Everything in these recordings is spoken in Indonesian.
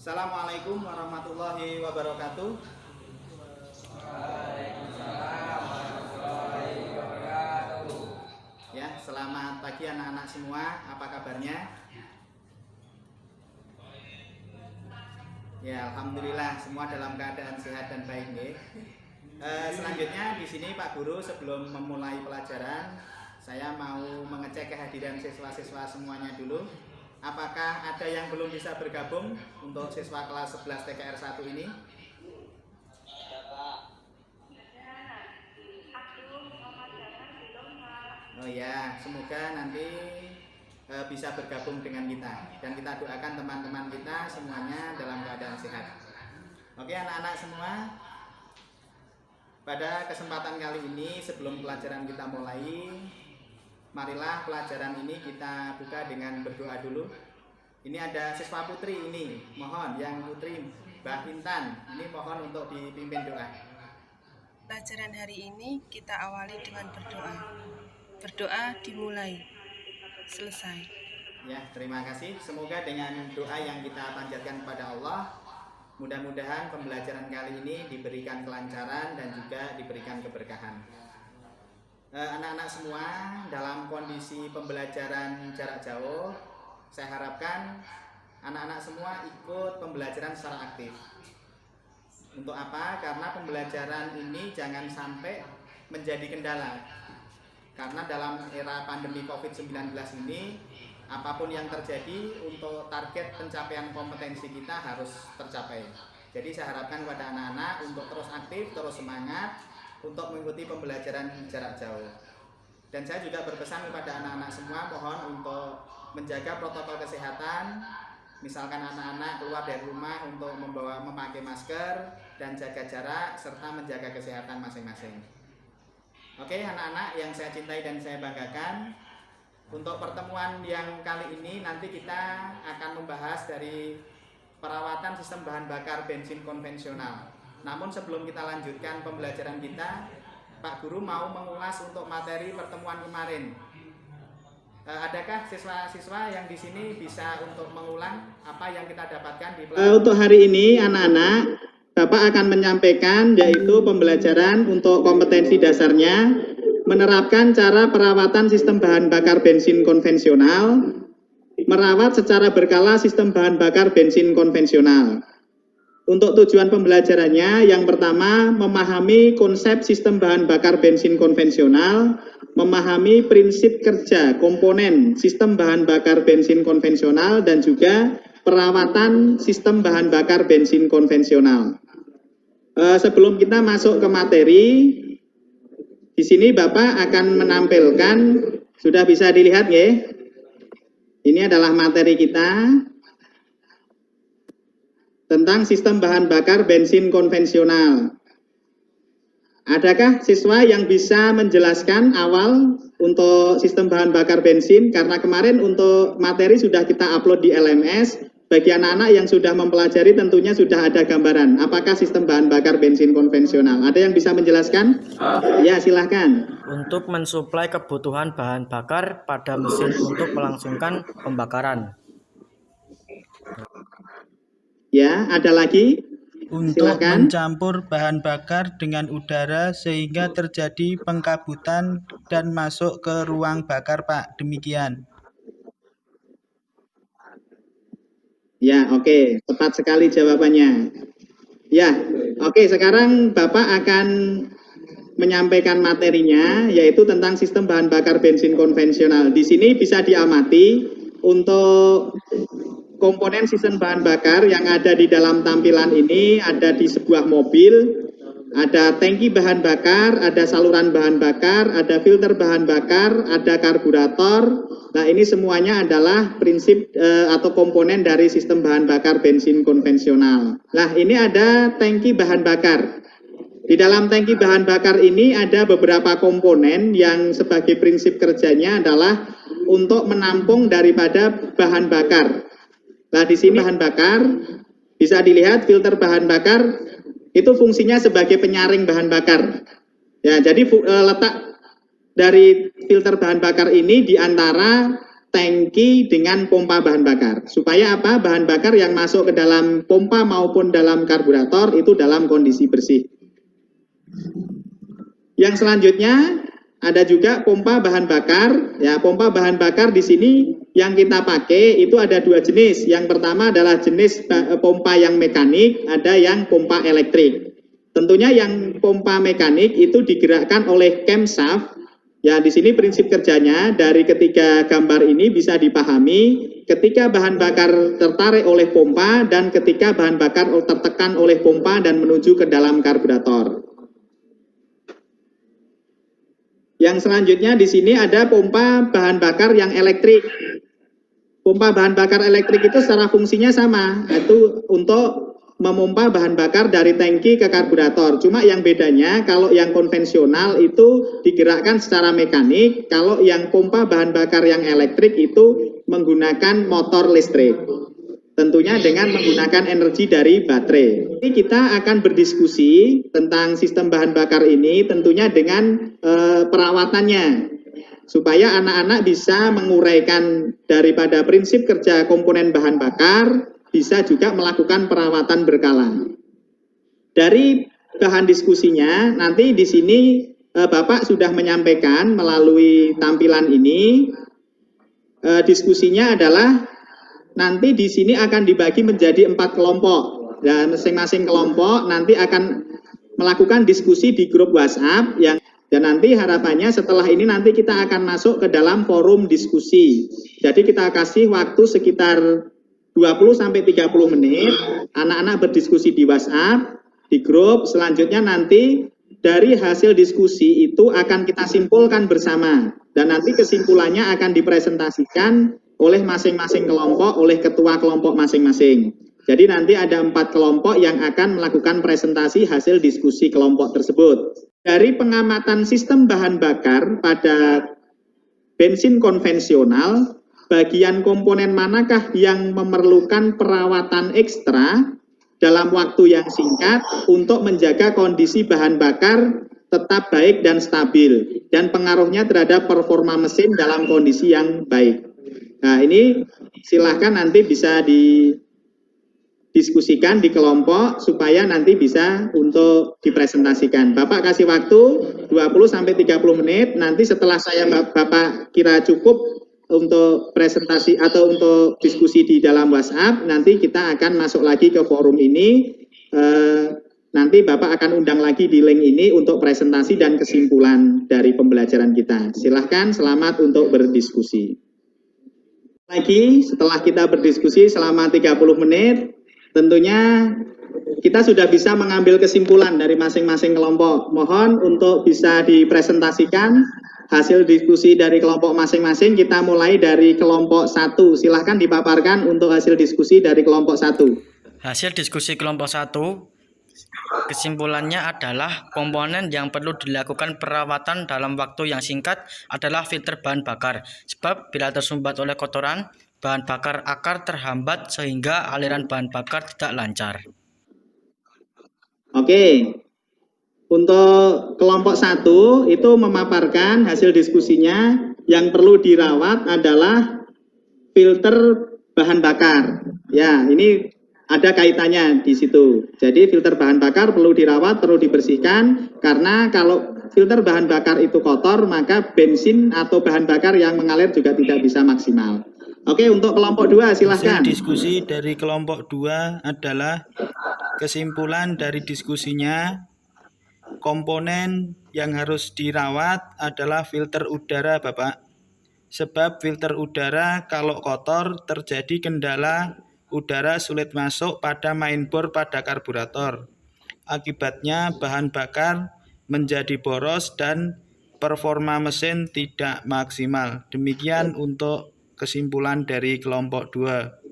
Assalamualaikum warahmatullahi wabarakatuh. Ya, selamat pagi anak-anak semua. Apa kabarnya? Ya, alhamdulillah semua dalam keadaan sehat dan baik nih. Selanjutnya di sini Pak Guru, sebelum memulai pelajaran, saya mau mengecek kehadiran siswa-siswa semuanya dulu. Apakah ada yang belum bisa bergabung untuk siswa kelas 11 TKR 1 ini? Oh ya, semoga nanti bisa bergabung dengan kita. Dan kita doakan teman-teman kita semuanya dalam keadaan sehat. Oke anak-anak semua, pada kesempatan kali ini sebelum pelajaran kita mulai, marilah pelajaran ini kita buka dengan berdoa dulu. Ini ada siswa putri ini, mohon yang putri Mbak Intan, ini mohon untuk dipimpin doa. Pelajaran hari ini kita awali dengan berdoa. Berdoa dimulai, selesai. Ya, terima kasih. Semoga dengan doa yang kita panjatkan kepada Allah, mudah-mudahan pembelajaran kali ini diberikan kelancaran dan juga diberikan keberkahan. Anak-anak semua, dalam kondisi pembelajaran jarak jauh, saya harapkan anak-anak semua ikut pembelajaran secara aktif. Untuk apa? Karena pembelajaran ini jangan sampai menjadi kendala. Karena dalam era pandemi COVID-19 ini, apapun yang terjadi, untuk target pencapaian kompetensi kita harus tercapai. Jadi saya harapkan kepada anak-anak untuk terus aktif, terus semangat untuk mengikuti pembelajaran jarak jauh. Dan saya juga berpesan kepada anak-anak semua, mohon untuk menjaga protokol kesehatan. Misalkan anak-anak keluar dari rumah untuk memakai masker dan jaga jarak serta menjaga kesehatan masing-masing. Oke anak-anak yang saya cintai dan saya banggakan, untuk pertemuan yang kali ini nanti kita akan membahas dari perawatan sistem bahan bakar bensin konvensional. Namun sebelum kita lanjutkan pembelajaran kita, Pak Guru mau mengulas untuk materi pertemuan kemarin. Adakah siswa-siswa yang di sini bisa untuk mengulang apa yang kita dapatkan di pelajaran? Untuk hari ini anak-anak, Bapak akan menyampaikan yaitu pembelajaran untuk kompetensi dasarnya, menerapkan cara perawatan sistem bahan bakar bensin konvensional, merawat secara berkala sistem bahan bakar bensin konvensional. Untuk tujuan pembelajarannya, yang pertama memahami konsep sistem bahan bakar bensin konvensional, memahami prinsip kerja komponen sistem bahan bakar bensin konvensional, dan juga perawatan sistem bahan bakar bensin konvensional. Sebelum kita masuk ke materi, di sini Bapak akan menampilkan, sudah bisa dilihat ya. Ini adalah materi kita tentang sistem bahan bakar bensin konvensional. Adakah siswa yang bisa menjelaskan awal untuk sistem bahan bakar bensin? Karena kemarin untuk materi sudah kita upload di LMS. Bagi anak-anak yang sudah mempelajari tentunya sudah ada gambaran apakah sistem bahan bakar bensin konvensional. Ada yang bisa menjelaskan? Ya, silahkan. Untuk mensuplai kebutuhan bahan bakar pada mesin untuk melangsungkan pembakaran. Ya, ada lagi? Untuk Silakan. mencampur bahan bakar dengan udara sehingga terjadi pengkabutan dan masuk ke ruang bakar, Pak. Demikian. Ya, oke. Tepat sekali jawabannya. Ya, oke. Sekarang Bapak akan menyampaikan materinya, yaitu tentang sistem bahan bakar bensin konvensional. Di sini bisa diamati untuk komponen sistem bahan bakar yang ada di dalam tampilan ini ada di sebuah mobil, ada tangki bahan bakar, ada saluran bahan bakar, ada filter bahan bakar, ada karburator. Nah, ini semuanya adalah prinsip atau komponen dari sistem bahan bakar bensin konvensional. Nah, ini ada tangki bahan bakar. Di dalam tangki bahan bakar ini ada beberapa komponen yang sebagai prinsip kerjanya adalah untuk menampung daripada bahan bakar. Nah, di sini bahan bakar, bisa dilihat filter bahan bakar, itu fungsinya sebagai penyaring bahan bakar. Ya, jadi letak dari filter bahan bakar ini di antara tangki dengan pompa bahan bakar. Supaya apa? Bahan bakar yang masuk ke dalam pompa maupun dalam karburator itu dalam kondisi bersih. Yang selanjutnya ada juga pompa bahan bakar. Ya, pompa bahan bakar di sini yang kita pakai itu ada dua jenis. Yang pertama adalah jenis pompa yang mekanik, ada yang pompa elektrik. Tentunya yang pompa mekanik itu digerakkan oleh camshaft. Ya, di sini prinsip kerjanya dari ketiga gambar ini bisa dipahami ketika bahan bakar tertarik oleh pompa dan ketika bahan bakar tertekan oleh pompa dan menuju ke dalam karburator. Yang selanjutnya di sini ada pompa bahan bakar yang elektrik. Pompa bahan bakar elektrik itu secara fungsinya sama, yaitu untuk memompa bahan bakar dari tangki ke karburator. Cuma yang bedanya kalau yang konvensional itu digerakkan secara mekanik, kalau yang pompa bahan bakar yang elektrik itu menggunakan motor listrik. Tentunya dengan menggunakan energi dari baterai. Ini kita akan berdiskusi tentang sistem bahan bakar ini tentunya dengan perawatannya. Supaya anak-anak bisa menguraikan daripada prinsip kerja komponen bahan bakar, bisa juga melakukan perawatan berkala. Dari bahan diskusinya, nanti di sini Bapak sudah menyampaikan melalui tampilan ini, diskusinya adalah nanti di sini akan dibagi menjadi 4 kelompok. Dan masing-masing kelompok nanti akan melakukan diskusi di grup WhatsApp yang dan nanti harapannya setelah ini nanti kita akan masuk ke dalam forum diskusi. Jadi kita kasih waktu sekitar 20-30 menit, anak-anak berdiskusi di WhatsApp, di grup. Selanjutnya nanti dari hasil diskusi itu akan kita simpulkan bersama. Dan nanti kesimpulannya akan dipresentasikan oleh masing-masing kelompok, oleh ketua kelompok masing-masing. Jadi nanti ada 4 kelompok yang akan melakukan presentasi hasil diskusi kelompok tersebut. Dari pengamatan sistem bahan bakar pada bensin konvensional, bagian komponen manakah yang memerlukan perawatan ekstra dalam waktu yang singkat untuk menjaga kondisi bahan bakar tetap baik dan stabil dan pengaruhnya terhadap performa mesin dalam kondisi yang baik. Nah, ini silahkan nanti bisa didiskusikan di kelompok supaya nanti bisa untuk dipresentasikan. Bapak kasih waktu 20-30 menit, nanti setelah saya Bapak kira cukup untuk presentasi atau untuk diskusi di dalam WhatsApp, nanti kita akan masuk lagi ke forum ini. Nanti Bapak akan undang lagi di link ini untuk presentasi dan kesimpulan dari pembelajaran kita. Silahkan, selamat untuk berdiskusi. Lagi setelah kita berdiskusi selama 30 menit, tentunya kita sudah bisa mengambil kesimpulan dari masing-masing kelompok. Mohon untuk bisa dipresentasikan hasil diskusi dari kelompok masing-masing. Kita mulai dari kelompok 1. Silahkan dipaparkan untuk hasil diskusi dari kelompok 1. Hasil diskusi kelompok 1, kesimpulannya adalah komponen yang perlu dilakukan perawatan dalam waktu yang singkat adalah filter bahan bakar. Sebab bila tersumbat oleh kotoran, bahan bakar akan terhambat sehingga aliran bahan bakar tidak lancar. Oke, untuk kelompok 1 itu memaparkan hasil diskusinya yang perlu dirawat adalah filter bahan bakar. Ya, ini ada kaitannya di situ. Jadi filter bahan bakar perlu dirawat, perlu dibersihkan karena kalau filter bahan bakar itu kotor, maka bensin atau bahan bakar yang mengalir juga tidak bisa maksimal. Oke, untuk kelompok 2 silahkan. Hasil diskusi dari kelompok 2 adalah kesimpulan dari diskusinya, komponen yang harus dirawat adalah filter udara, Bapak. Sebab filter udara kalau kotor terjadi kendala udara sulit masuk pada mainbore pada karburator. Akibatnya bahan bakar menjadi boros dan performa mesin tidak maksimal. Demikian untuk kesimpulan dari kelompok 2.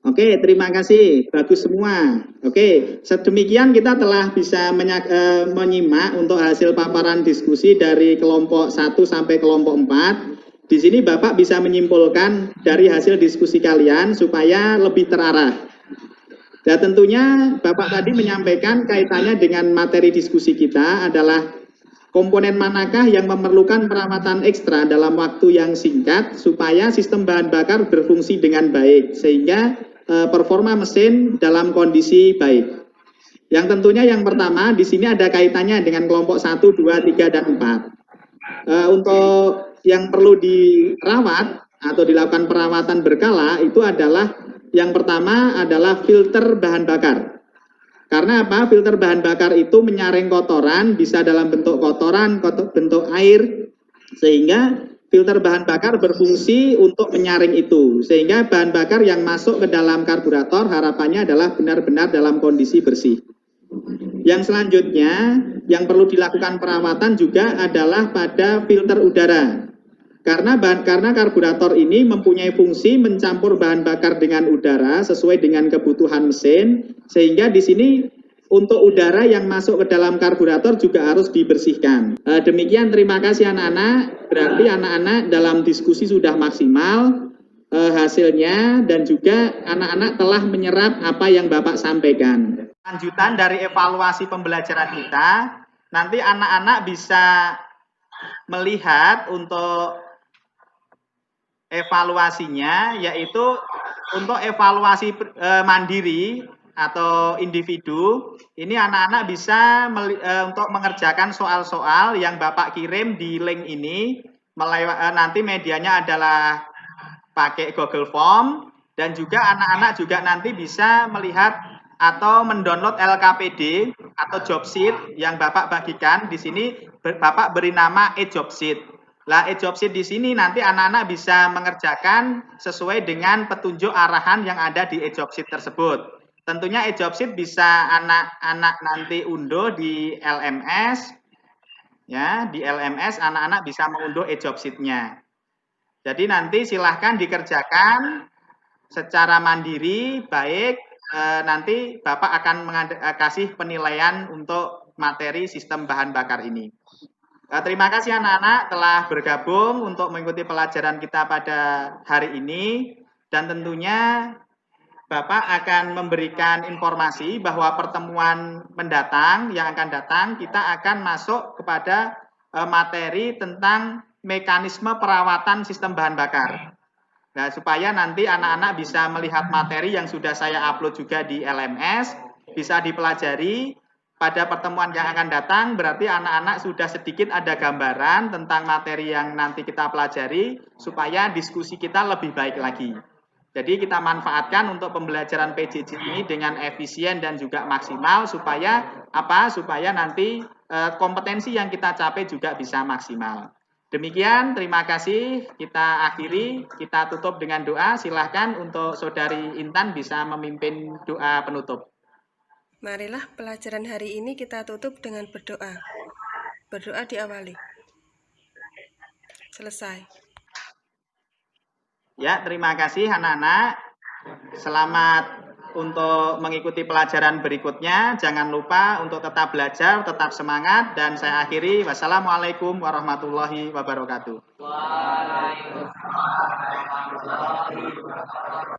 Oke, terima kasih. Bagus semua. Oke, sedemikian kita telah bisa menyimak untuk hasil paparan diskusi dari kelompok 1 sampai kelompok 4. Di sini Bapak bisa menyimpulkan dari hasil diskusi kalian supaya lebih terarah. Dan tentunya Bapak tadi menyampaikan kaitannya dengan materi diskusi kita adalah komponen manakah yang memerlukan perawatan ekstra dalam waktu yang singkat supaya sistem bahan bakar berfungsi dengan baik sehingga performa mesin dalam kondisi baik. Yang tentunya yang pertama di sini ada kaitannya dengan kelompok 1, 2, 3, dan 4. Untuk yang perlu dirawat atau dilakukan perawatan berkala itu adalah yang pertama adalah filter bahan bakar. Karena apa? Filter bahan bakar itu menyaring kotoran, bisa dalam bentuk kotoran, bentuk air, sehingga filter bahan bakar berfungsi untuk menyaring itu. Sehingga bahan bakar yang masuk ke dalam karburator harapannya adalah benar-benar dalam kondisi bersih. Yang selanjutnya, yang perlu dilakukan perawatan juga adalah pada filter udara. Karena karburator ini mempunyai fungsi mencampur bahan bakar dengan udara sesuai dengan kebutuhan mesin, sehingga di sini untuk udara yang masuk ke dalam karburator juga harus dibersihkan. Demikian, terima kasih anak-anak. Berarti anak-anak dalam diskusi sudah maksimal hasilnya dan juga anak-anak telah menyerap apa yang Bapak sampaikan. Lanjutan dari evaluasi pembelajaran kita, nanti anak-anak bisa melihat untuk evaluasinya, yaitu untuk evaluasi mandiri atau individu. Ini anak-anak bisa untuk mengerjakan soal-soal yang Bapak kirim di link ini. Nanti medianya adalah pakai Google Form, dan juga anak-anak juga nanti bisa melihat atau mendownload LKPD atau job sheet yang Bapak bagikan. Di sini Bapak beri nama e-job sheet. Lah, e-job sheet di sini nanti anak-anak bisa mengerjakan sesuai dengan petunjuk arahan yang ada di e-job sheet tersebut. Tentunya e-job sheet bisa anak-anak nanti unduh di LMS. Ya, di LMS anak-anak bisa mengunduh e-job sheet-nya. Jadi nanti silahkan dikerjakan secara mandiri, baik nanti Bapak akan kasih penilaian untuk materi sistem bahan bakar ini. Terima kasih anak-anak telah bergabung untuk mengikuti pelajaran kita pada hari ini, dan tentunya Bapak akan memberikan informasi bahwa pertemuan mendatang yang akan datang kita akan masuk kepada materi tentang mekanisme perawatan sistem bahan bakar. Nah, supaya nanti anak-anak bisa melihat materi yang sudah saya upload juga di LMS, bisa dipelajari. Pada pertemuan yang akan datang, berarti anak-anak sudah sedikit ada gambaran tentang materi yang nanti kita pelajari, supaya diskusi kita lebih baik lagi. Jadi kita manfaatkan untuk pembelajaran PJJ ini dengan efisien dan juga maksimal, supaya apa? Supaya nanti kompetensi yang kita capai juga bisa maksimal. Demikian, terima kasih. Kita akhiri, kita tutup dengan doa. Silahkan untuk Saudari Intan bisa memimpin doa penutup. Marilah pelajaran hari ini kita tutup dengan berdoa. Berdoa diawali. Selesai. Ya, terima kasih anak-anak. Selamat untuk mengikuti pelajaran berikutnya. Jangan lupa untuk tetap belajar, tetap semangat, dan saya akhiri. Wassalamualaikum warahmatullahi wabarakatuh. Waalaikumsalam warahmatullahi wabarakatuh.